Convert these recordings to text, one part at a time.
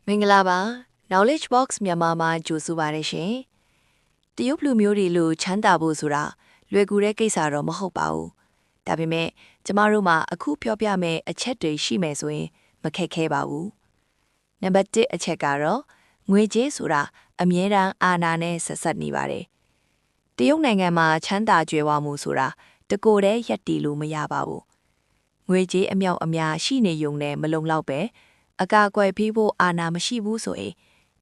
မင်္ဂလာပါ Knowledge Box မြန်မာမှာကြိုဆိုပါရရှင်တရုတ်လူမျိုးတွေလိုချမ်းသာဖို့ဆိုတာလွယ်ကူတဲ့ကိစ္စတော့မဟုတ်ပါဘူးဒါပေမဲ့ကျမတို့မှာအခုပြောပြမယ့်အချက်တွေရှိမယ်ဆိုရင်မခက်ခဲပါဘူးနံပါတ်1အချက်ကတော့ငွေကြေးဆိုတာအမြဲတမ်းအာဏာနဲ့ဆက်ဆက်နေပါတယ်တရုတ်နိုင်ငံမှာချမ်းသာကြွယ်ဝမှုဆိုတာတကိုယ်တည်းရက်တည်လို့မရပါဘူးငွေကြေးအမြောက်အများရှိနေုံနဲ့မလုံလောက်ပဲအကာအကွယ်ပေးဖို့အာဏာမရှိဘူးဆိုရင်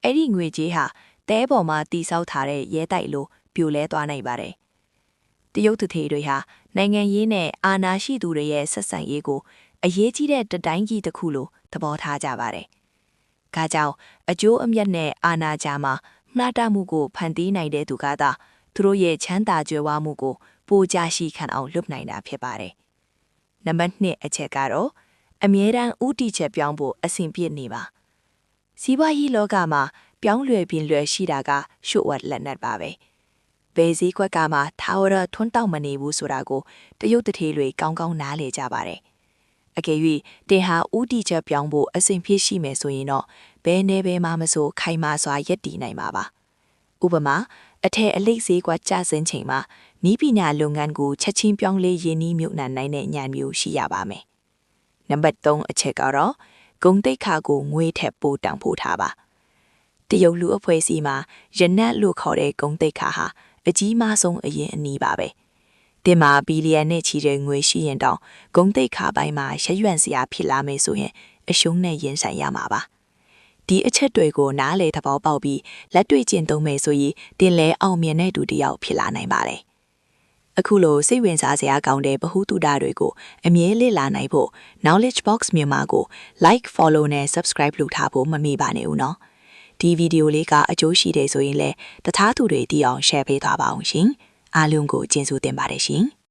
အဲ့ဒီငွေကြေးဟာတဲပေါ်မှာတီဆောက်ထားတဲ့ရဲတိုက်လိုပြိုလဲသွားနိုင်ပါတယ်။တရုတ်သူထေတွေဟာနိုင်ငံရေးနဲ့အာဏာရှိသူတွေရဲ့ဆက်ဆံရေးကိုအရေးကြီးတဲ့တတိုင်းကြီးတစ်ခုလိုသဘောထားကြပါတယ်။ဒါကြောင့်အကျိုးအမြတ်နဲ့အာဏာကြားမှာမျှတမှုကိုဖန်တီးနိုင်တဲ့သူကသာသူတို့ရဲ့ချမ်းသာကြွယ်ဝမှုကိုပိုကြရှိခံအောင်လုပ်နိုင်တာဖြစ်ပါတယ်။နံပါတ်2အချက်ကတော့အမြဲတမ်းဥတီချက်ပြောင်းဖို့အဆင်ပြေနေပါစီးပွားရေးလောကမှာပြောင်းလဲပြင်လွယ်ရှိတာကရှုပ်ဝတ်လက်နက်ပါပဲဘယ်စည်းကွက်ကမှထာဝရထွန်းတောက်မနေဘူးဆိုတာကိုတရုတ်တထေတွေကောင်းကောင်းနားလည်ကြပါတယ်အကယ်၍တင်ဟာဥတီချက်ပြောင်းဖို့အဆင်ပြေရှိမယ်ဆိုရင်တော့ဘယ်နေဘယ်မှမဆိုခိုင်မာစွာရက်တည်နိုင်မှာပါဥပမာအထက်အလိတ်စည်းကွက်ကြဆင်းချိန်မှာနီးပညာလုပ်ငန်းကိုချက်ချင်းပြောင်းလဲရင်းနှီးမြှုပ်နှံနိုင်တဲ့ဉာဏ်မျိုးရှိရပါမယ်နံပါတ်3အချက်ကတော့ဂုံတိတ်ခါကိုငွေထက်ပိုတောင်ဖို့ထားပါတရုတ်လူအဖွဲ့အစည်းမှာရနတ်လို့ခေါ်တဲ့ဂုံတိတ်ခါဟာအကြီးမားဆုံးအရင်အနည်းပါပဲတင်မှာဘီလီယံနဲ့ချီတဲ့ငွေရှိရင်တောင်ဂုံတိတ်ခါပိုင်းမှာရရွံ့စရာဖြစ်လာမယ်ဆိုရင်အရှုံးနဲ့ရင်ဆိုင်ရမှာပါဒီအချက်တွေကိုနားလေသဘောပေါက်ပြီးလက်တွေ့ကျင့်သုံးမယ်ဆိုရင်တင်လဲအောင်မြင်တဲ့သူတစ်ယောက်ဖြစ်လာနိုင်ပါတယ်အခုလိုစိတ်ဝင်စားစရာကောင်းတဲ့ဗဟုသုတတွေကိုအမြဲလေ့လာနိုင်ဖို့ Knowledge Box မြန်မာကို Like, Follow နဲ့ Subscribe လုပ်ထားဖို့မမေ့ပါနဲ့ဦးနော်ဒီဗီဒီယိုလေးကအကျိုးရှိတယ်ဆိုရင်လည်းတခြားသူတွေသိအောင် share ပေးသွားပါအောင်ရှင်အားလုံးကိုကျေးဇူးတင်ပါတယ်ရှင်